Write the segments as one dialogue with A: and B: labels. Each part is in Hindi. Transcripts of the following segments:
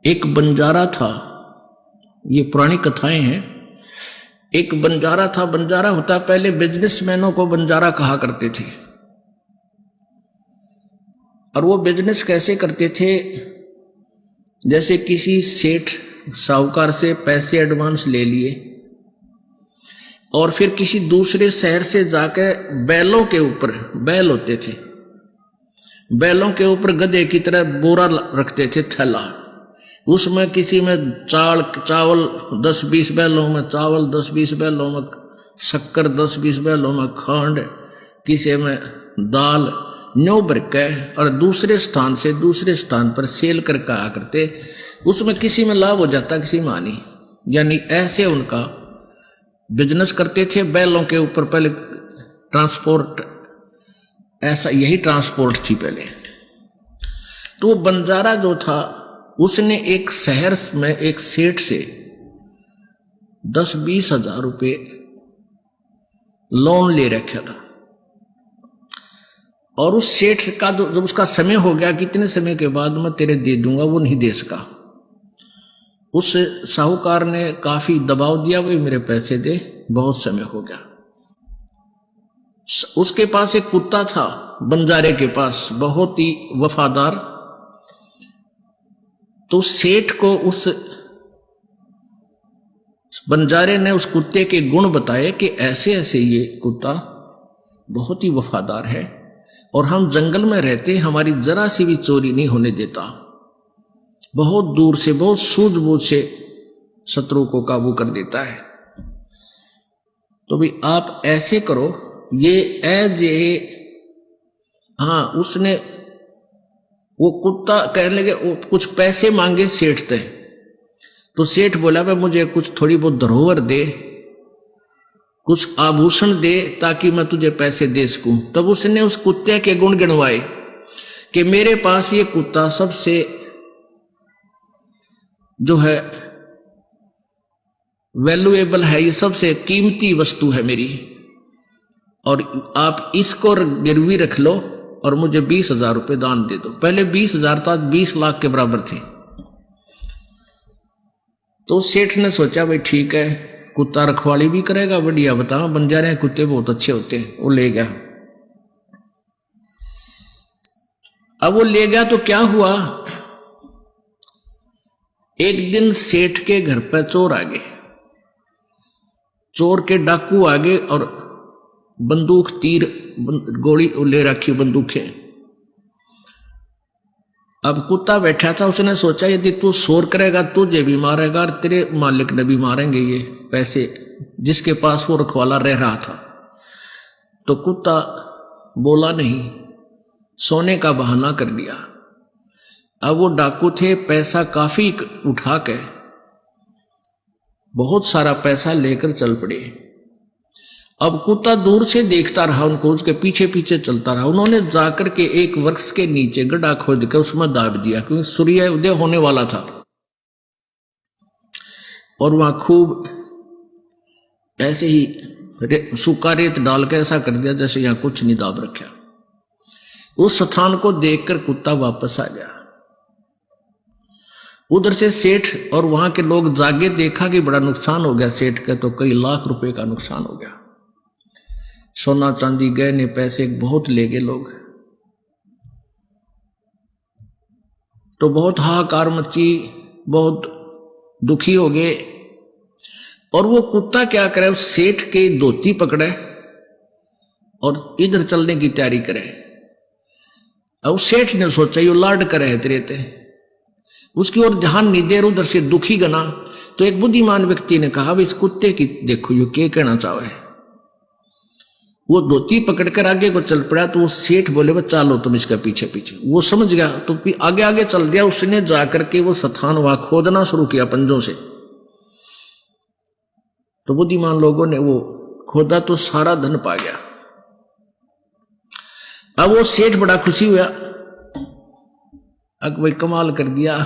A: एक बंजारा था, ये पुरानी कथाएं हैं। एक बंजारा था, बंजारा होता पहले बिजनेसमैनों को बंजारा कहा करते थे। और वो बिजनेस कैसे करते थे, जैसे किसी सेठ साहूकार से पैसे एडवांस ले लिए और फिर किसी दूसरे शहर से जाकर बैलों के ऊपर, बैल होते थे, बैलों के ऊपर गधे की तरह बोरा रखते थे, थैला, उसमें किसी में चावल 10-20 बैलों में चावल, 10-20 बैलों में शक्कर, 10-20 बैलों में खंड, किसी में दाल, न्यू भर के और दूसरे स्थान से दूसरे स्थान पर सेल करके आया करते। उसमें किसी में लाभ हो जाता, किसी में हानि। यानी ऐसे उनका बिजनेस करते थे बैलों के ऊपर। पहले ट्रांसपोर्ट, ऐसा यही ट्रांसपोर्ट थी पहले। तो बंजारा जो था उसने एक शहर में एक सेठ से 10-20 हजार रुपये लोन ले रखा था। और उस सेठ का जब उसका समय हो गया, कितने समय के बाद मैं तेरे दे दूंगा, वो नहीं दे सका। उस साहूकार ने काफी दबाव दिया, भाई मेरे पैसे दे, बहुत समय हो गया। उसके पास एक कुत्ता था, बंजारे के पास, बहुत ही वफादार। तो सेठ को उस बंजारे ने उस कुत्ते के गुण बताए कि ऐसे ऐसे ये कुत्ता बहुत ही वफादार है और हम जंगल में रहते, हमारी जरा सी भी चोरी नहीं होने देता, बहुत दूर से, बहुत सूझबूझ से शत्रु को काबू कर देता है। तो भी आप ऐसे करो, ये एज ए, हाँ, उसने वो कुत्ता कहने लगे, कुछ पैसे मांगे सेठ से। तो सेठ बोला, भाई मुझे कुछ थोड़ी बहुत धरोहर दे, कुछ आभूषण दे, ताकि मैं तुझे पैसे दे सकूं। तब उसने उस कुत्ते के गुण गिनवाए कि मेरे पास ये कुत्ता सबसे जो है वैल्यूएबल है, ये सबसे कीमती वस्तु है मेरी, और आप इसको गिरवी रख लो और मुझे 20 हजार रुपये दान दे दो। पहले 20 हजार था, 20 लाख के बराबर थे। तो सेठ ने सोचा, भाई ठीक है, कुत्ता रखवाली भी करेगा, बढ़िया, बताओ, बंजारे कुत्ते बहुत अच्छे होते हैं। वो ले गया। अब वो ले गया तो क्या हुआ, एक दिन सेठ के घर पर चोर आ गए, चोर के डाकू आ गए और बंदूक, तीर, गोली ले रखी, बंदूकें। अब कुत्ता बैठा था, उसने सोचा यदि तू शोर करेगा तुझे भी मारेगा और तेरे मालिक ने भी मारेंगे ये पैसे, जिसके पास वो रखवाला रह रहा था। तो कुत्ता बोला नहीं, सोने का बहाना कर दिया। अब वो डाकू थे, पैसा काफी उठा के, बहुत सारा पैसा लेकर चल पड़े। अब कुत्ता दूर से देखता रहा उनको, उसके पीछे पीछे चलता रहा। उन्होंने जाकर के एक वृक्ष के नीचे गड्ढा खोद कर उसमें दाब दिया, क्योंकि सूर्य उदय होने वाला था। और वहां खूब ऐसे ही सूखा रेत डाल के ऐसा कर दिया जैसे यहां कुछ नहीं दाब रखा। उस स्थान को देखकर कुत्ता वापस आ गया। उधर से सेठ और वहां के लोग जागे, देखा कि बड़ा नुकसान हो गया सेठ का, तो कई लाख रुपए का नुकसान हो गया। सोना चांदी गहने पैसे बहुत ले गए लोग। तो बहुत हाहाकार मची, बहुत दुखी हो गए। और वो कुत्ता क्या करे, उस सेठ के धोती पकड़े और इधर चलने की तैयारी करे। अब सेठ ने सोचा ये लाड करे तेरे ते, उसकी ओर ध्यान नहीं दे, उधर से दुखी गना। तो एक बुद्धिमान व्यक्ति ने कहा, इस कुत्ते की देखो ये क्या कहना चाहे। वो धोती पकड़कर आगे को चल पड़ा। तो वो सेठ बोले, बस चलो तुम इसका पीछे पीछे। वो समझ गया तो आगे आगे चल दिया। उसने जाकर के वो स्थान वहां खोदना शुरू किया पंजों से। तो बुद्धिमान लोगों ने वो खोदा तो सारा धन पा गया। अब वो सेठ बड़ा खुशी हुआ, अब भाई कमाल कर दिया।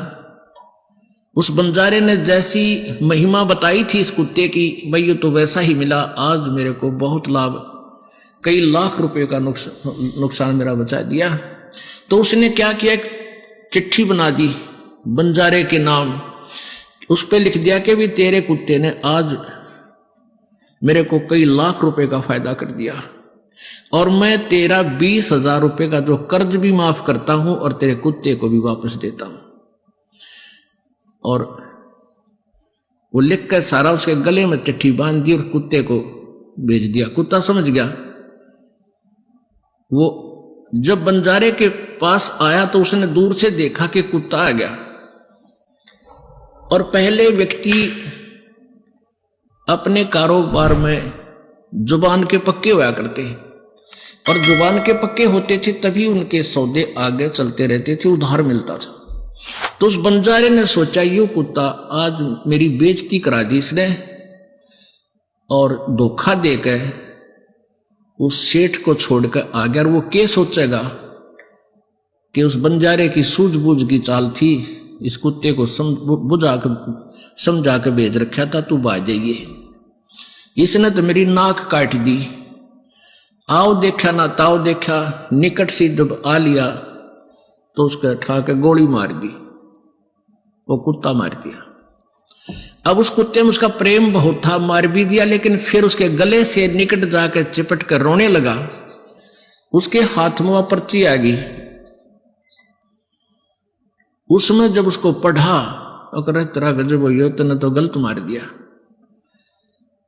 A: उस बंजारे ने जैसी महिमा बताई थी इस कुत्ते की, भाई ये तो वैसा ही मिला। आज मेरे को बहुत लाभ, कई लाख रुपए का नुकसान मेरा बचा दिया। तो उसने क्या किया, एक चिट्ठी बना दी बंजारे के नाम, उस पर लिख दिया कि भी तेरे कुत्ते ने आज मेरे को कई लाख रुपए का फायदा कर दिया, और मैं तेरा 20,000 रुपए का जो कर्ज भी माफ करता हूं और तेरे कुत्ते को भी वापस देता हूं। और वो लिखकर सारा उसके गले में चिट्ठी बांध दी और कुत्ते को भेज दिया। कुत्ता समझ गया। वो जब बंजारे के पास आया तो उसने दूर से देखा कि कुत्ता आ गया। और पहले व्यक्ति अपने कारोबार में जुबान के पक्के हुआ करते हैं, और जुबान के पक्के होते थे तभी उनके सौदे आगे चलते रहते थे, उधार मिलता था। तो उस बंजारे ने सोचा, ये कुत्ता आज मेरी बेइज्जती करा दी इसने, और धोखा देकर उस सेठ को छोड़कर आ गया। और वो क्या सोचेगा कि उस बंजारे की सूझबूझ की चाल थी, इस कुत्ते को समझा के भेज रखा था, तू भाग जाइए, इसने तो मेरी नाक काट दी। आओ देखा ना ताओ देखा, निकट से जब आ लिया तो उसका उठा के गोली मार दी, वो कुत्ता मार दिया। अब उस कुत्ते में उसका प्रेम बहुत था, मार भी दिया, लेकिन फिर उसके गले से निकट जाकर चिपट कर रोने लगा। उसके हाथ में वह पर्ची आ गई, उसमें जब उसको पढ़ा, अगर तेरा गजब हो तने तो गलत मार दिया,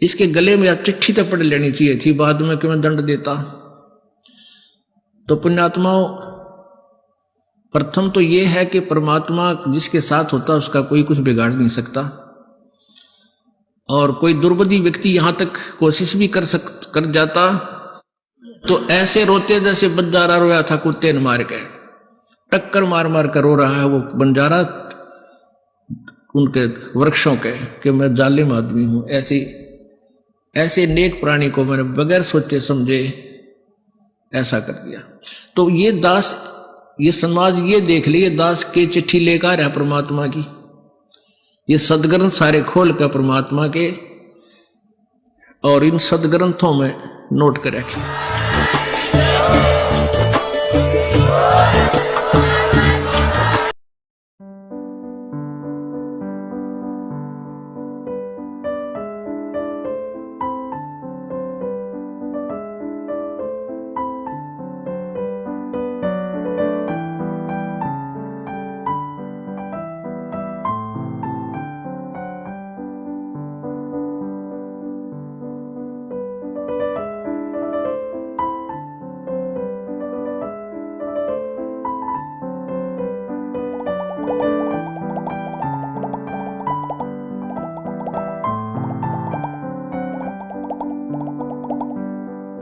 A: इसके गले में आप चिट्ठी तो पढ़ लेनी चाहिए थी, बाद में क्यों दंड देता। तो पुण्यात्माओं, प्रथम तो यह है कि परमात्मा जिसके साथ होता उसका कोई कुछ बिगाड़ नहीं सकता, और कोई दुर्बुद्धि व्यक्ति यहां तक कोशिश भी कर जाता तो ऐसे रोते जैसे बंजारा रोया था कुत्ते ने मार के, टक्कर मार मार कर रो रहा है वो बंजारा उनके वृक्षों के, कि मैं जालिम आदमी हूं। ऐसे नेक प्राणी को मैंने बगैर सोचे समझे ऐसा कर दिया। तो ये दास, ये समाज ये देख लिए, दास के चिट्ठी लेकर है परमात्मा की, ये सदग्रंथ सारे खोल कर परमात्मा के, और इन सदग्रंथों में नोट कर रखे।